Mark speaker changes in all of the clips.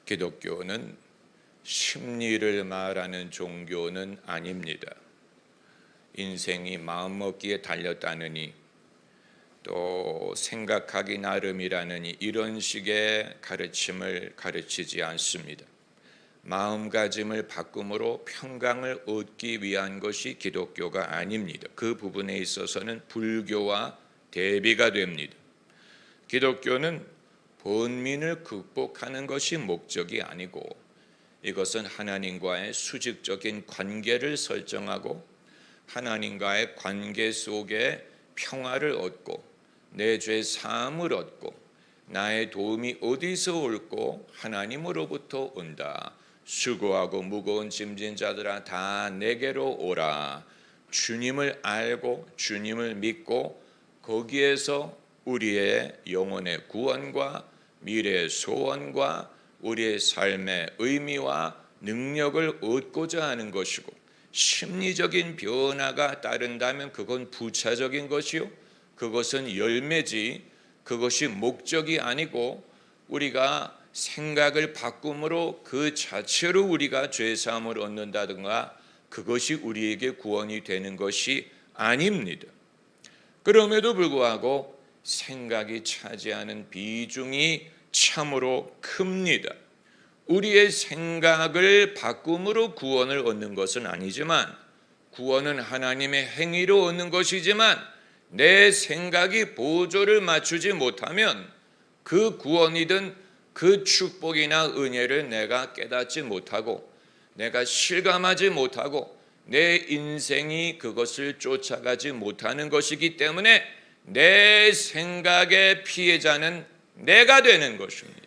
Speaker 1: 기독교는 심리를 말하는 종교는 아닙니다. 인생이 마음먹기에 달렸다느니 또 생각하기 나름이라느니 이런 식의 가르침을 가르치지 않습니다. 마음가짐을 바꿈으로 평강을 얻기 위한 것이 기독교가 아닙니다. 그 부분에 있어서는 불교와 대비가 됩니다. 기독교는 번민을 극복하는 것이 목적이 아니고 이것은 하나님과의 수직적인 관계를 설정하고 하나님과의 관계 속에 평화를 얻고 내 죄 사함을 얻고 나의 도움이 어디서 올고 하나님으로부터 온다. 수고하고 무거운 짐진 자들아 다 내게로 오라. 주님을 알고 주님을 믿고 거기에서 우리의 영혼의 구원과 미래의 소원과 우리의 삶의 의미와 능력을 얻고자 하는 것이고 심리적인 변화가 따른다면 그건 부차적인 것이요 그것은 열매지 그것이 목적이 아니고 우리가 생각을 바꿈으로 그 자체로 우리가 죄사함을 얻는다든가 그것이 우리에게 구원이 되는 것이 아닙니다. 그럼에도 불구하고 생각이 차지하는 비중이 참으로 큽니다. 우리의 생각을 바꿈으로 구원을 얻는 것은 아니지만 구원은 하나님의 행위로 얻는 것이지만 내 생각이 보조를 맞추지 못하면 그 구원이든 그 축복이나 은혜를 내가 깨닫지 못하고 내가 실감하지 못하고 내 인생이 그것을 쫓아가지 못하는 것이기 때문에 내 생각의 피해자는 내가 되는 것입니다.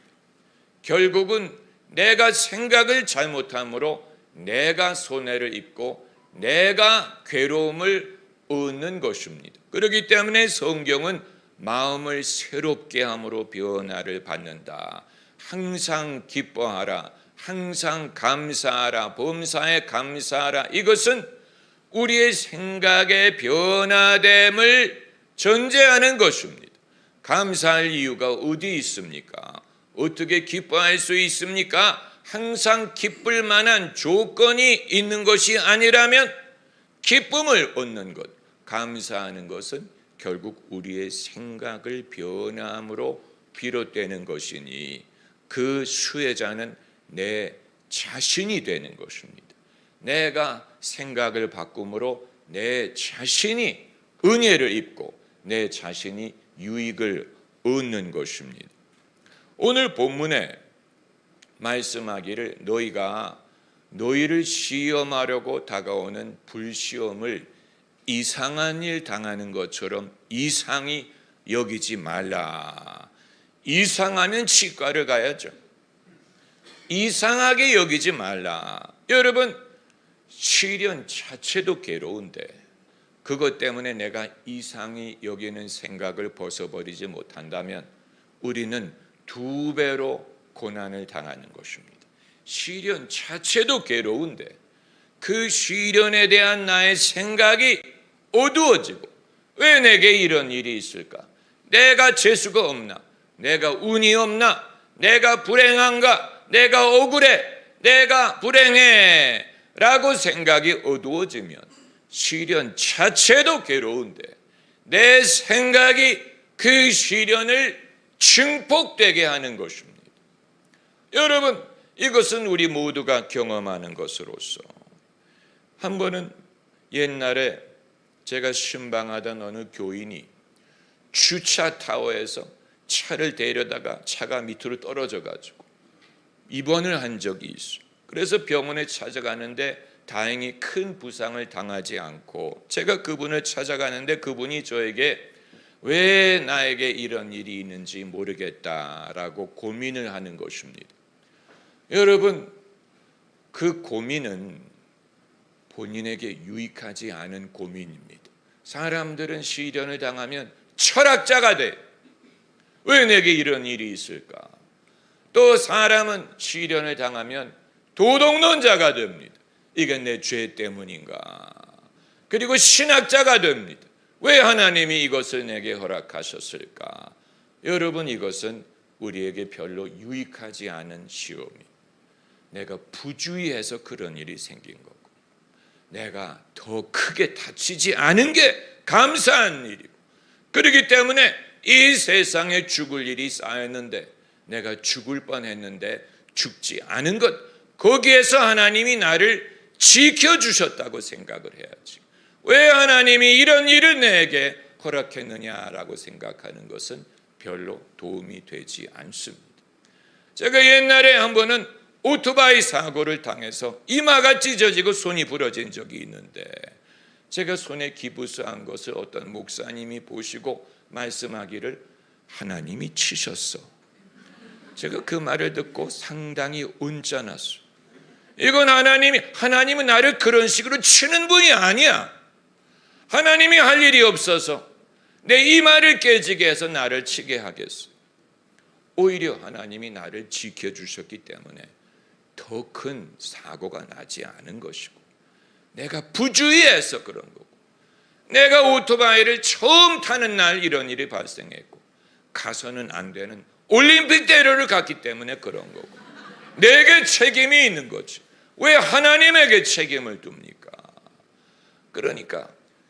Speaker 1: 결국은 내가 생각을 잘못함으로 내가 손해를 입고 내가 괴로움을 얻는 것입니다. 그렇기 때문에 성경은 마음을 새롭게 함으로 변화를 받는다. 항상 기뻐하라. 항상 감사하라. 범사에 감사하라. 이것은 우리의 생각의 변화됨을 전제하는 것입니다. 감사할 이유가 어디 있습니까? 어떻게 기뻐할 수 있습니까? 항상 기쁠 만한 조건이 있는 것이 아니라면 기쁨을 얻는 것, 감사하는 것은 결국 우리의 생각을 변함으로 비롯되는 것이니 그 수혜자는 내 자신이 되는 것입니다. 내가 생각을 바꿈으로 내 자신이 은혜를 입고 내 자신이 유익을 얻는 것입니다. 오늘 본문에 말씀하기를 너희가 너희를 시험하려고 다가오는 불시험을 이상한 일 당하는 것처럼 이상히 여기지 말라. 이상하면 치과를 가야죠. 이상하게 여기지 말라. 여러분 시련 자체도 괴로운데 그것 때문에 내가 이상히 여기는 생각을 벗어버리지 못한다면 우리는 2배로 고난을 당하는 것입니다. 시련 자체도 괴로운데 그 시련에 대한 나의 생각이 어두워지고 왜 내게 이런 일이 있을까? 내가 재수가 없나? 내가 운이 없나? 내가 불행한가? 내가 억울해? 내가 불행해? 라고 생각이 어두워지면 시련 자체도 괴로운데 내 생각이 그 시련을 증폭되게 하는 것입니다. 여러분 이것은 우리 모두가 경험하는 것으로서 한 번은 옛날에 제가 신방하던 어느 교인이 주차 타워에서 차를 데려다가 차가 밑으로 떨어져 가지고 입원을 한 적이 있어요. 그래서 병원에 찾아가는데 다행히 큰 부상을 당하지 않고 제가 그분을 찾아가는데 그분이 저에게 왜 나에게 이런 일이 있는지 모르겠다라고 고민을 하는 것입니다. 여러분 그 고민은 본인에게 유익하지 않은 고민입니다. 사람들은 시련을 당하면 철학자가 돼. 왜 내게 이런 일이 있을까? 또 사람은 시련을 당하면 도덕론자가 됩니다. 이게 내 죄 때문인가? 그리고 신학자가 됩니다. 왜 하나님이 이것을 내게 허락하셨을까? 여러분 이것은 우리에게 별로 유익하지 않은 시험입니다. 내가 부주의해서 그런 일이 생긴 거고, 내가 더 크게 다치지 않은 게 감사한 일이고, 그렇기 때문에 이 세상에 죽을 일이 쌓였는데, 내가 죽을 뻔했는데 죽지 않은 것, 거기에서 하나님이 나를 지켜주셨다고 생각을 해야지. 왜 하나님이 이런 일을 내게 허락했느냐라고 생각하는 것은 별로 도움이 되지 않습니다. 제가 옛날에 한 번은 오토바이 사고를 당해서 이마가 찢어지고 손이 부러진 적이 있는데, 제가 손에 기부스한 것을 어떤 목사님이 보시고 말씀하기를 하나님이 치셨어. 제가 그 말을 듣고 상당히 온짠했어요. 이건 하나님은 나를 그런 식으로 치는 분이 아니야. 하나님이 할 일이 없어서 내 이마를 깨지게 해서 나를 치게 하겠어. 오히려 하나님이 나를 지켜주셨기 때문에 더 큰 사고가 나지 않은 것이고, 내가 부주의해서 그런 거고, 내가 오토바이를 처음 타는 날 이런 일이 발생했고, 가서는 안 되는 올림픽 대회를 갔기 때문에 그런 거고, 내게 책임이 있는 거지. 왜 하나님에게 책임을 둡니까? 그러니까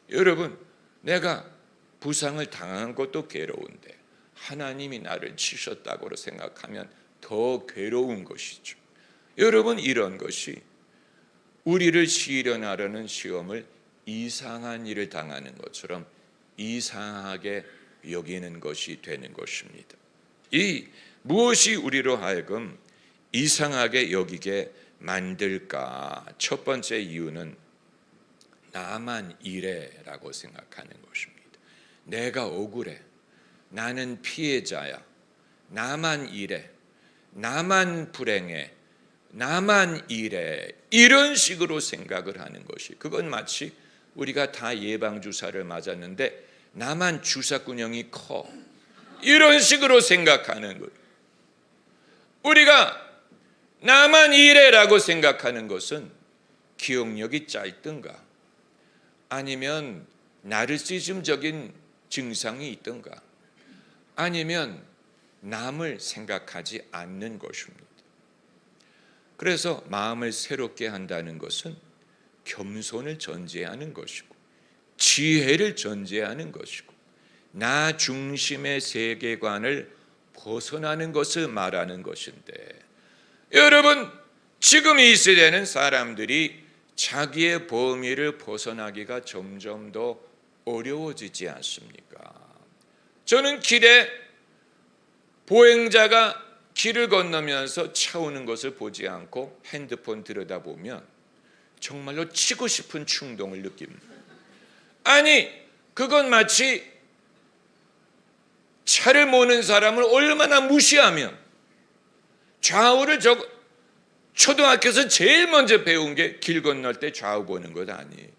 Speaker 1: 여러분, 내가 부상을 당한 것도 괴로운데 하나님이 나를 치셨다고 생각하면 더 괴로운 것이죠. 여러분, 이런 것이 우리를 시련하려는 시험을 이상한 일을 당하는 것처럼 이상하게 여기는 것이 되는 것입니다. 이 무엇이 우리로 하여금 이상하게 여기게 만들까? 첫 번째 이유는 나만 이래라고 생각하는 것입니다. 내가 억울해, 나는 피해자야, 나만 이래, 나만 불행해, 나만 이래, 이런 식으로 생각을 하는 것이, 그건 마치 우리가 다 예방주사를 맞았는데 나만 주사구녕이 커, 이런 식으로 생각하는 거예요. 우리가 나만 이래라고 생각하는 것은 기억력이 짧든가, 아니면 나르시즘적인 증상이 있든가, 아니면 남을 생각하지 않는 것입니다. 그래서 마음을 새롭게 한다는 것은 겸손을 전제하는 것이고, 지혜를 전제하는 것이고, 나 중심의 세계관을 벗어나는 것을 말하는 것인데, 여러분, 지금 이 시대는 사람들이 자기의 범위를 벗어나기가 점점 더 어려워지지 않습니까? 저는 길에 보행자가 길을 건너면서 차 오는 것을 보지 않고 핸드폰 들여다보면 정말로 치고 싶은 충동을 느낍니다. 아니, 그건 마치 차를 모는 사람을 얼마나 무시하면, 좌우를 초등학교에서 제일 먼저 배운 게 길 건널 때 좌우 보는 것 아니에요.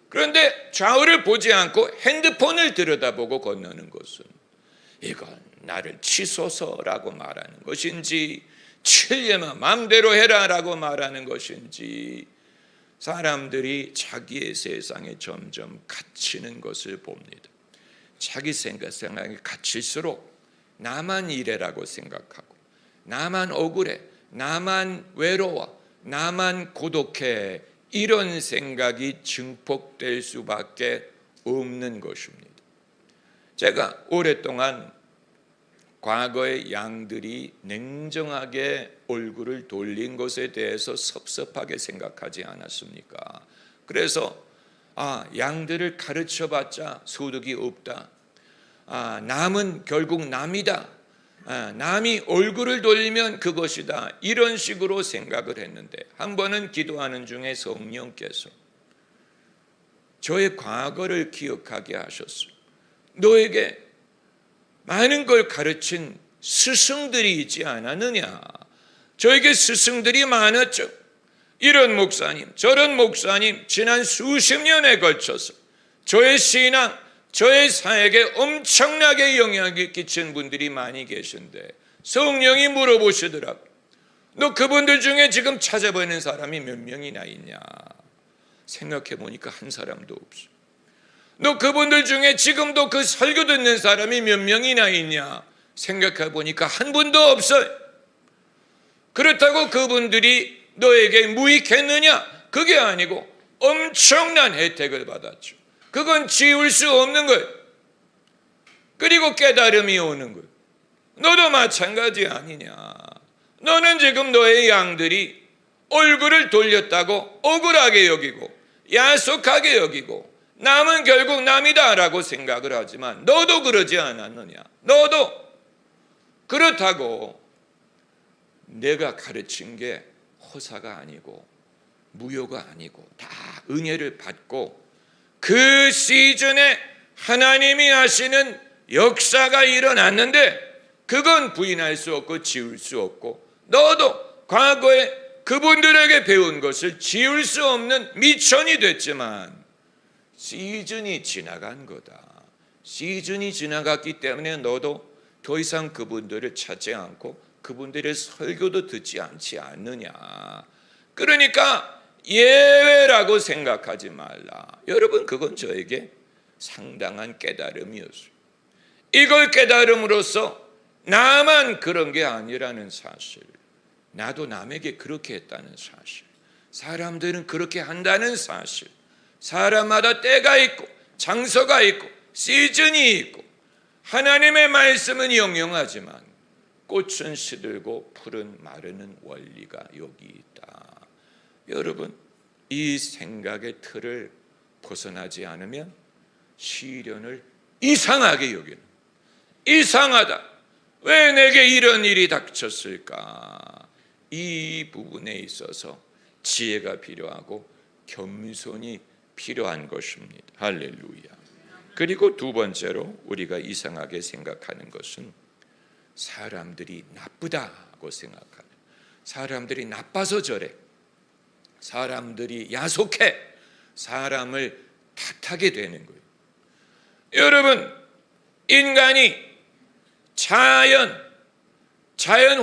Speaker 1: 그런데 좌우를 보지 않고 핸드폰을 들여다보고 건너는 것은, 이건 나를 치소서라고 말하는 것인지, 칠려면 마음대로 해라라고 말하는 것인지, 사람들이 자기의 세상에 점점 갇히는 것을 봅니다. 자기 생각이 갇힐수록 나만 이래라고 생각하고, 나만 억울해, 나만 외로워, 나만 고독해, 이런 생각이 증폭될 수밖에 없는 것입니다. 제가 오랫동안 과거의 양들이 냉정하게 얼굴을 돌린 것에 대해서 섭섭하게 생각하지 않았습니까? 그래서 양들을 가르쳐봤자 소득이 없다, 남은 결국 남이다, 남이 얼굴을 돌리면 그것이다, 이런 식으로 생각을 했는데, 한 번은 기도하는 중에 성령께서 저의 과거를 기억하게 하셨어요. 너에게 많은 걸 가르친 스승들이 있지 않았느냐? 저에게 스승들이 많았죠. 이런 목사님, 저런 목사님, 지난 수십 년에 걸쳐서 저의 신앙, 저의 사역에 엄청나게 영향을 끼친 분들이 많이 계신데, 성령이 물어보시더라고요. 너 그분들 중에 지금 찾아보는 사람이 몇 명이나 있냐? 생각해 보니까 한 사람도 없어. 너 그분들 중에 지금도 그 설교 듣는 사람이 몇 명이나 있냐? 생각해 보니까 한 분도 없어요. 그렇다고 그분들이 너에게 무익했느냐? 그게 아니고 엄청난 혜택을 받았죠. 그건 지울 수 없는 거예요. 그리고 깨달음이 오는 거예요. 너도 마찬가지 아니냐? 너는 지금 너의 양들이 얼굴을 돌렸다고 억울하게 여기고 야속하게 여기고 남은 결국 남이다라고 생각을 하지만 너도 그러지 않았느냐? 너도 그렇다고 내가 가르친 게 허사가 아니고 무효가 아니고 다 은혜를 받고 그 시즌에 하나님이 하시는 역사가 일어났는데 그건 부인할 수 없고 지울 수 없고 너도 과거에 그분들에게 배운 것을 지울 수 없는 미천이 됐지만 시즌이 지나간 거다. 시즌이 지나갔기 때문에 너도 더 이상 그분들을 찾지 않고 그분들의 설교도 듣지 않지 않느냐. 그러니까 예외라고 생각하지 말라. 여러분, 그건 저에게 상당한 깨달음이었어요. 이걸 깨달음으로써 나만 그런 게 아니라는 사실, 나도 남에게 그렇게 했다는 사실, 사람들은 그렇게 한다는 사실, 사람마다 때가 있고 장소가 있고 시즌이 있고 하나님의 말씀은 영영하지만 꽃은 시들고 풀은 마르는 원리가 여기 있다. 여러분, 이 생각의 틀을 벗어나지 않으면 시련을 이상하게 여기는, 이상하다, 왜 내게 이런 일이 닥쳤을까? 이 부분에 있어서 지혜가 필요하고 겸손이 필요한 것입니다. 할렐루야. 그리고 두 번째로 우리가 이상하게 생각하는 것은 사람들이 나쁘다고 생각하는, 사람들이 나빠서 저래, 사람들이 야속해, 사람을 탓하게 되는 거예요. 여러분, 인간이 자연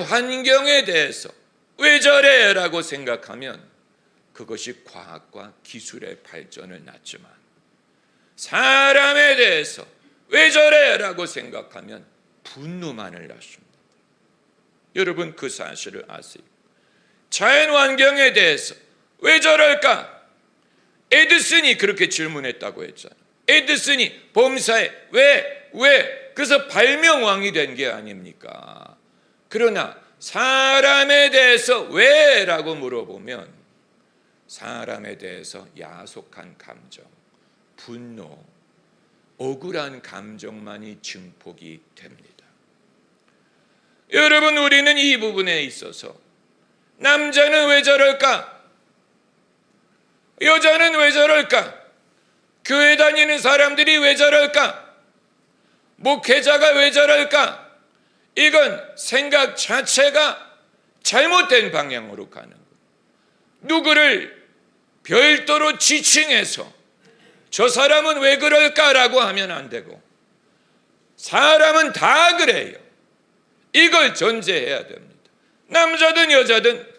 Speaker 1: 환경에 대해서 왜 저래? 라고 생각하면 그것이 과학과 기술의 발전을 낳지만 사람에 대해서 왜 저래? 라고 생각하면 분노만을 낳습니다. 여러분, 그 사실을 아세요? 자연 환경에 대해서 왜 저럴까? 에디슨이 그렇게 질문했다고 했잖아요. 에디슨이 범사에 왜? 그래서 발명왕이 된 게 아닙니까? 그러나 사람에 대해서 왜? 라고 물어보면 사람에 대해서 야속한 감정, 분노, 억울한 감정만이 증폭이 됩니다. 여러분, 우리는 이 부분에 있어서 남자는 왜 저럴까? 여자는 왜 저럴까? 교회 다니는 사람들이 왜 저럴까? 목회자가 왜 저럴까? 이건 생각 자체가 잘못된 방향으로 가는 거예요. 누구를 별도로 지칭해서 저 사람은 왜 그럴까라고 하면 안 되고 사람은 다 그래요. 이걸 전제해야 됩니다. 남자든 여자든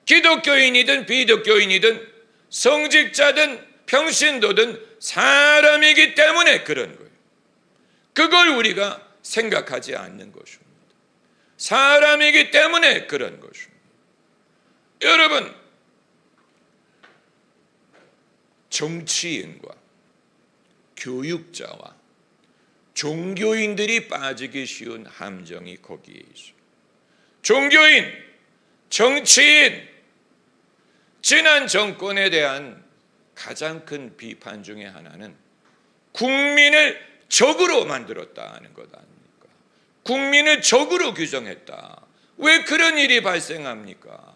Speaker 1: 기독교인이든 비기독교인이든 성직자든 평신도든 사람이기 때문에 그런 거예요. 그걸 우리가 생각하지 않는 것입니다. 사람이기 때문에 그런 것입니다. 여러분, 정치인과 교육자와 종교인들이 빠지기 쉬운 함정이 거기에 있어요. 종교인, 정치인, 지난 정권에 대한 가장 큰 비판 중에 하나는 국민을 적으로 만들었다는 것 아닙니까? 국민을 적으로 규정했다. 왜 그런 일이 발생합니까?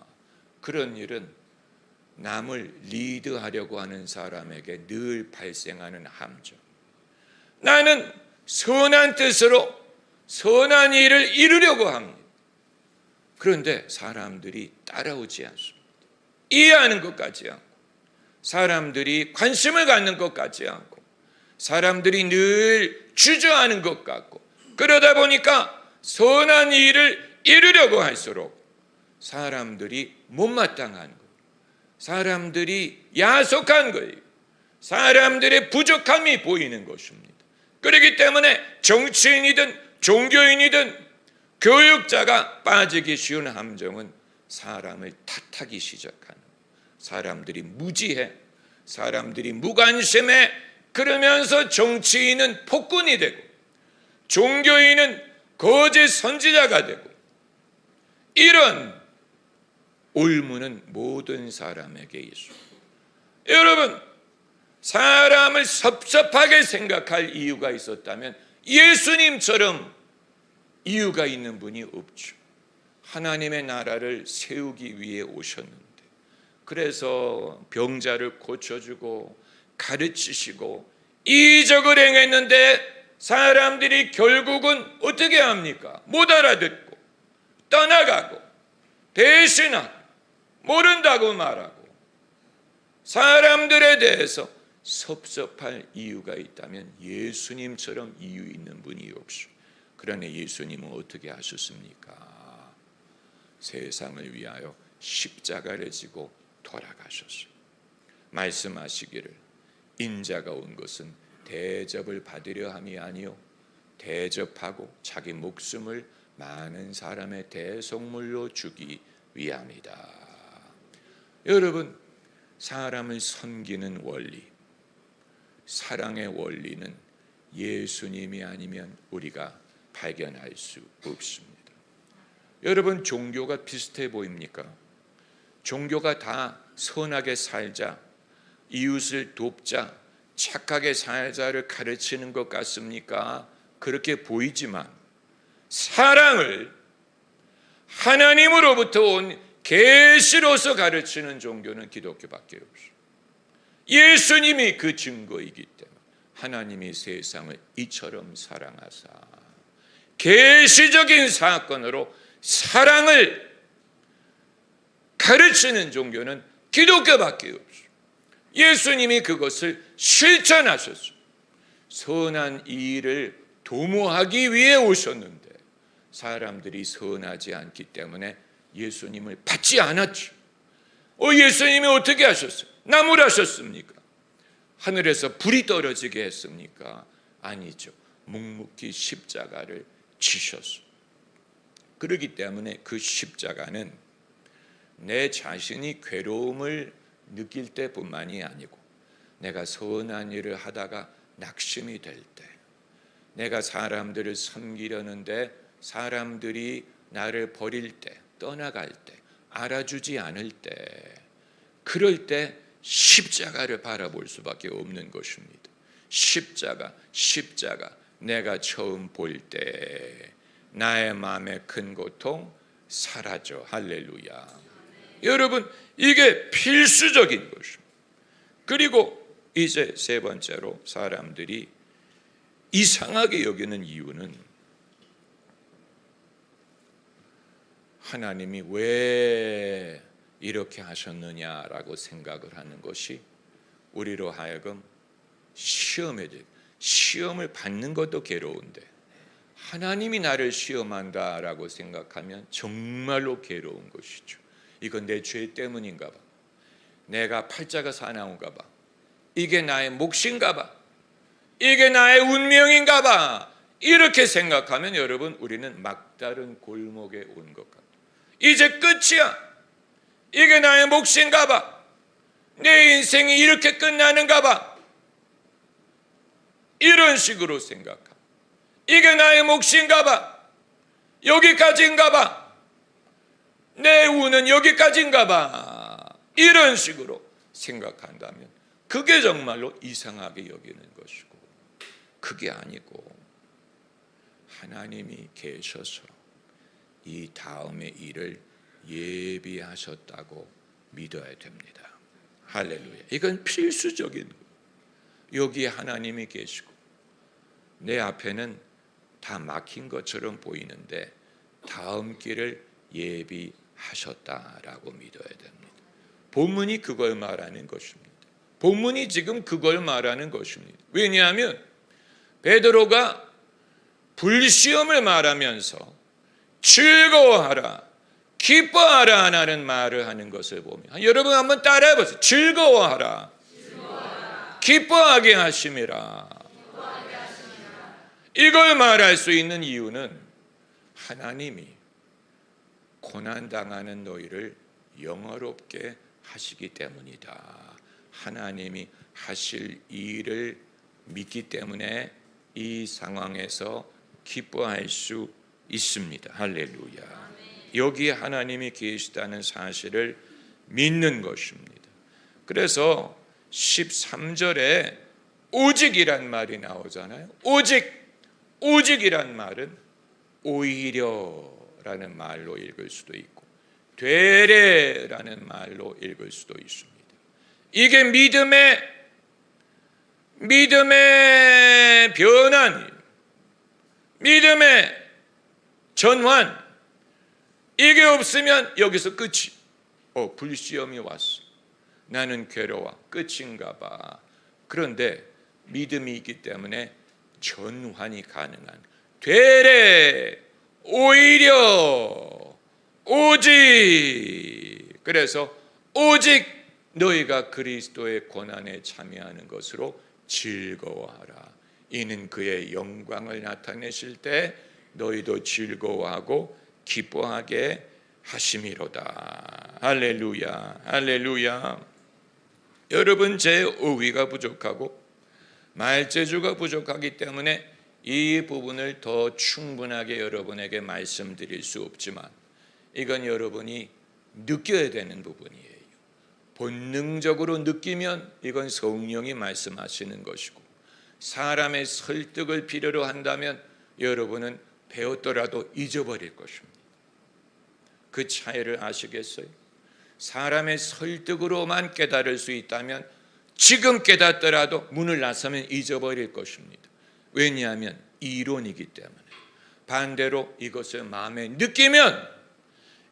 Speaker 1: 그런 일은 남을 리드하려고 하는 사람에게 늘 발생하는 함정. 나는 선한 뜻으로 선한 일을 이루려고 합니다. 그런데 사람들이 따라오지 않습니다. 이해하는 것 같지 않고, 사람들이 관심을 갖는 것 같지 않고, 사람들이 늘 주저하는 것 같고, 그러다 보니까 선한 일을 이루려고 할수록 사람들이 못마땅한 거예요. 사람들이 야속한 거예요. 사람들의 부족함이 보이는 것입니다. 그렇기 때문에 정치인이든 종교인이든 교육자가 빠지기 쉬운 함정은 사람을 탓하기 시작하는, 사람들이 무지해, 사람들이 무관심해, 그러면서 정치인은 폭군이 되고 종교인은 거짓 선지자가 되고, 이런 올무는 모든 사람에게 있습니다. 여러분, 사람을 섭섭하게 생각할 이유가 있었다면 예수님처럼 이유가 있는 분이 없죠. 하나님의 나라를 세우기 위해 오셨는데, 그래서 병자를 고쳐주고 가르치시고 이적을 행했는데 사람들이 결국은 어떻게 합니까? 못 알아듣고 떠나가고 대신하고 모른다고 말하고, 사람들에 대해서 섭섭할 이유가 있다면 예수님처럼 이유 있는 분이 없어. 그러나 예수님은 어떻게 하셨습니까? 세상을 위하여 십자가를 지고 돌아가셨어요. 말씀하시기를 인자가 온 것은 대접을 받으려 함이 아니요 대접하고 자기 목숨을 많은 사람의 대속물로 주기 위함이다. 여러분, 사람을 섬기는 원리, 사랑의 원리는 예수님이 아니면 우리가 발견할 수 없습니다. 여러분, 종교가 비슷해 보입니까? 종교가 다 선하게 살자, 이웃을 돕자, 착하게 살자를 가르치는 것 같습니까? 그렇게 보이지만 사랑을 하나님으로부터 온 계시로서 가르치는 종교는 기독교밖에 없어요. 예수님이 그 증거이기 때문에 하나님이 세상을 이처럼 사랑하사 계시적인 사건으로 사랑을 가르치는 종교는 기독교밖에 없어요. 예수님이 그것을 실천하셨어요. 선한 일을 도모하기 위해 오셨는데 사람들이 선하지 않기 때문에 예수님을 받지 않았죠. 예수님이 어떻게 하셨어요? 나무라셨습니까? 하늘에서 불이 떨어지게 했습니까? 아니죠. 묵묵히 십자가를 지셨어요. 그렇기 때문에 그 십자가는 내 자신이 괴로움을 느낄 때뿐만이 아니고, 내가 선한 일을 하다가 낙심이 될 때, 내가 사람들을 섬기려는데 사람들이 나를 버릴 때, 떠나갈 때, 알아주지 않을 때, 그럴 때 십자가를 바라볼 수밖에 없는 것입니다. 십자가, 내가 처음 볼 때 나의 마음의 큰 고통 사라져. 할렐루야. 여러분, 이게 필수적인 것입니다. 그리고 이제 세 번째로 사람들이 이상하게 여기는 이유는 하나님이 왜 이렇게 하셨느냐라고 생각을 하는 것이 우리로 하여금 시험을 받는 것도 괴로운데 하나님이 나를 시험한다라고 생각하면 정말로 괴로운 것이죠. 이건 내 죄 때문인가 봐. 내가 팔자가 사나운가 봐. 이게 나의 몫인가 봐. 이게 나의 운명인가 봐. 이렇게 생각하면 여러분, 우리는 막다른 골목에 온 것 같아요. 이제 끝이야. 이게 나의 몫인가 봐. 내 인생이 이렇게 끝나는가 봐. 이런 식으로 생각합니다. 이게 나의 몫인가 봐. 여기까지인가 봐. 내 운은 여기까지인가 봐. 이런 식으로 생각한다면 그게 정말로 이상하게 여기는 것이고, 그게 아니고 하나님이 계셔서 이 다음의 일을 예비하셨다고 믿어야 됩니다. 할렐루야. 이건 필수적인 거예요. 여기에 하나님이 계시고 내 앞에는 다 막힌 것처럼 보이는데 다음 길을 예비하셨다라고 믿어야 됩니다. 본문이 그걸 말하는 것입니다. 본문이 지금 그걸 말하는 것입니다. 왜냐하면 베드로가 불시험을 말하면서 즐거워하라, 기뻐하라 라는 말을 하는 것을 보면, 여러분 한번 따라해 보세요. 즐거워하라, 기뻐하게 하심이라. 이걸 말할 수 있는 이유는 하나님이 고난당하는 너희를 영화롭게 하시기 때문이다. 하나님이 하실 일을 믿기 때문에 이 상황에서 기뻐할 수 있습니다. 할렐루야. 여기에 하나님이 계시다는 사실을 믿는 것입니다. 그래서 13절에 오직이란 말이 나오잖아요. 오직이란 말은 오히려라는 말로 읽을 수도 있고 되레라는 말로 읽을 수도 있습니다. 이게 믿음의 변환, 믿음의 전환. 이게 없으면 여기서 끝이. 불시험이 왔어. 나는 괴로워. 끝인가 봐. 그런데 믿음이 있기 때문에 전환이 가능한. 되레, 오히려, 오직. 그래서 오직 너희가 그리스도의 고난에 참여하는 것으로 즐거워하라. 이는 그의 영광을 나타내실 때 너희도 즐거워하고 기뻐하게 하심이로다. 할렐루야, 할렐루야. 여러분, 제 어휘가 부족하고 말재주가 부족하기 때문에 이 부분을 더 충분하게 여러분에게 말씀드릴 수 없지만 이건 여러분이 느껴야 되는 부분이에요. 본능적으로 느끼면 이건 성령이 말씀하시는 것이고, 사람의 설득을 필요로 한다면 여러분은 배웠더라도 잊어버릴 것입니다. 그 차이를 아시겠어요? 사람의 설득으로만 깨달을 수 있다면 지금 깨닫더라도 문을 나서면 잊어버릴 것입니다. 왜냐하면 이론이기 때문에. 반대로 이것을 마음에 느끼면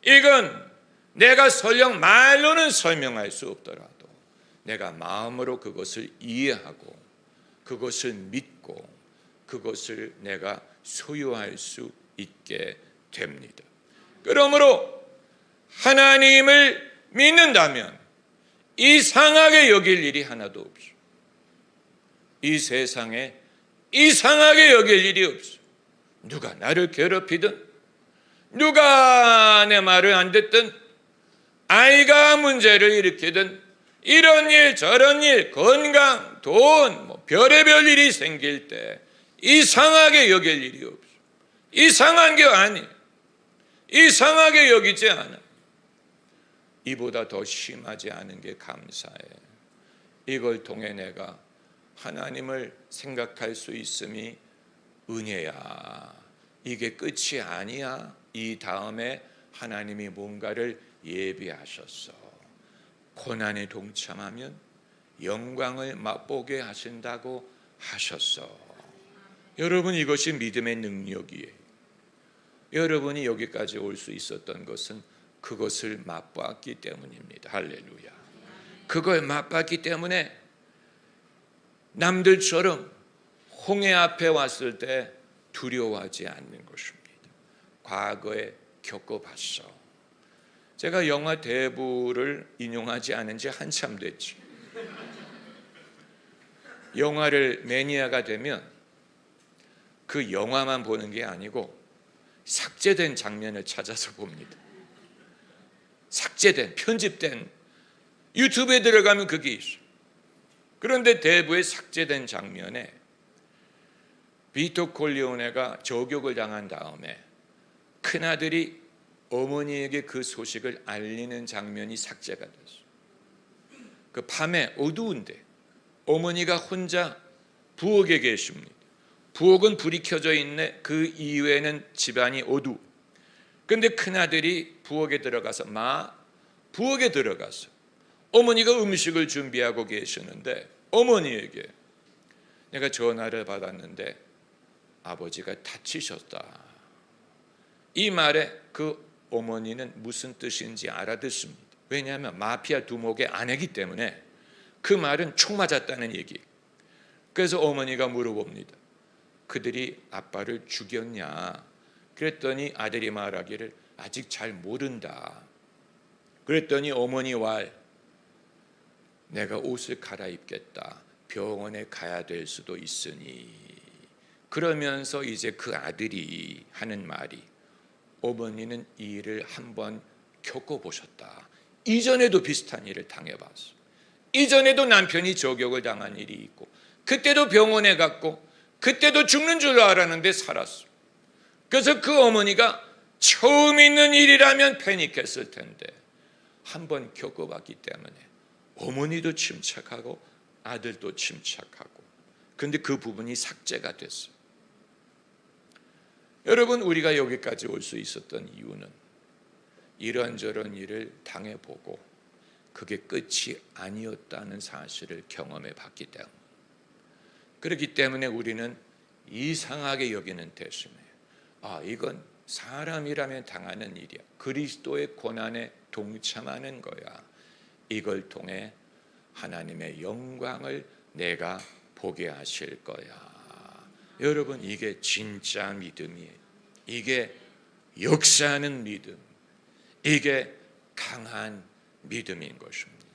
Speaker 1: 이건 내가 설령 말로는 설명할 수 없더라도 내가 마음으로 그것을 이해하고 그것을 믿고 그것을 내가 소유할 수 있게 됩니다. 그러므로 하나님을 믿는다면 이상하게 여길 일이 하나도 없어. 이 세상에 이상하게 여길 일이 없어. 누가 나를 괴롭히든 누가 내 말을 안 듣든 아이가 문제를 일으키든 이런 일 저런 일 건강 돈 별의별 일이 생길 때 이상하게 여길 일이 없어. 이상한 게 아니에요. 이상하게 여기지 않아. 이보다 더 심하지 않은 게 감사해. 이걸 통해 내가 하나님을 생각할 수 있음이 은혜야. 이게 끝이 아니야. 이 다음에 하나님이 뭔가를 예비하셨어. 고난에 동참하면 영광을 맛보게 하신다고 하셨어. 여러분, 이것이 믿음의 능력이에요. 여러분이 여기까지 올 수 있었던 것은 그것을 맛봤기 때문입니다. 할렐루야. 그걸 맛봤기 때문에 남들처럼 홍해 앞에 왔을 때 두려워하지 않는 것입니다. 과거에 겪어봤어. 제가 영화 대부를 인용하지 않은 지 한참 됐지. 영화를 매니아가 되면 그 영화만 보는 게 아니고 삭제된 장면을 찾아서 봅니다. 삭제된, 편집된, 유튜브에 들어가면 그게 있어. 그런데 대부의 삭제된 장면에 비토 콜리오네가 저격을 당한 다음에 큰아들이 어머니에게 그 소식을 알리는 장면이 삭제가 됐어. 그 밤에 어두운데 어머니가 혼자 부엌에 계십니다. 부엌은 불이 켜져 있네. 그 이외에는 집안이 어두. 근데 큰아들이 부엌에 들어가서 부엌에 들어가서 어머니가 음식을 준비하고 계시는데 어머니에게 내가 전화를 받았는데 아버지가 다치셨다. 이 말에 그 어머니는 무슨 뜻인지 알아듣습니다. 왜냐하면 마피아 두목의 아내이기 때문에 그 말은 총 맞았다는 얘기. 그래서 어머니가 물어봅니다. 그들이 아빠를 죽였냐? 그랬더니 아들이 말하기를 아직 잘 모른다. 그랬더니 어머니 왈 내가 옷을 갈아입겠다. 병원에 가야 될 수도 있으니. 그러면서 이제 그 아들이 하는 말이 어머니는 이 일을 한번 겪어보셨다. 이전에도 비슷한 일을 당해봤어. 이전에도 남편이 저격을 당한 일이 있고, 그때도 병원에 갔고, 그때도 죽는 줄 알았는데 살았어. 그래서 그 어머니가 처음 있는 일이라면 패닉했을 텐데 한번 겪어봤기 때문에 어머니도 침착하고 아들도 침착하고, 그런데 그 부분이 삭제가 됐어요. 여러분, 우리가 여기까지 올 수 있었던 이유는 이런저런 일을 당해보고 그게 끝이 아니었다는 사실을 경험해 봤기 때문에, 그렇기 때문에 우리는 이상하게 여기는 대신에 이건 사람이라면 당하는 일이야. 그리스도의 고난에 동참하는 거야. 이걸 통해 하나님의 영광을 내가 보게 하실 거야. 여러분, 이게 진짜 믿음이에요. 이게 역사하는 믿음, 이게 강한 믿음인 것입니다.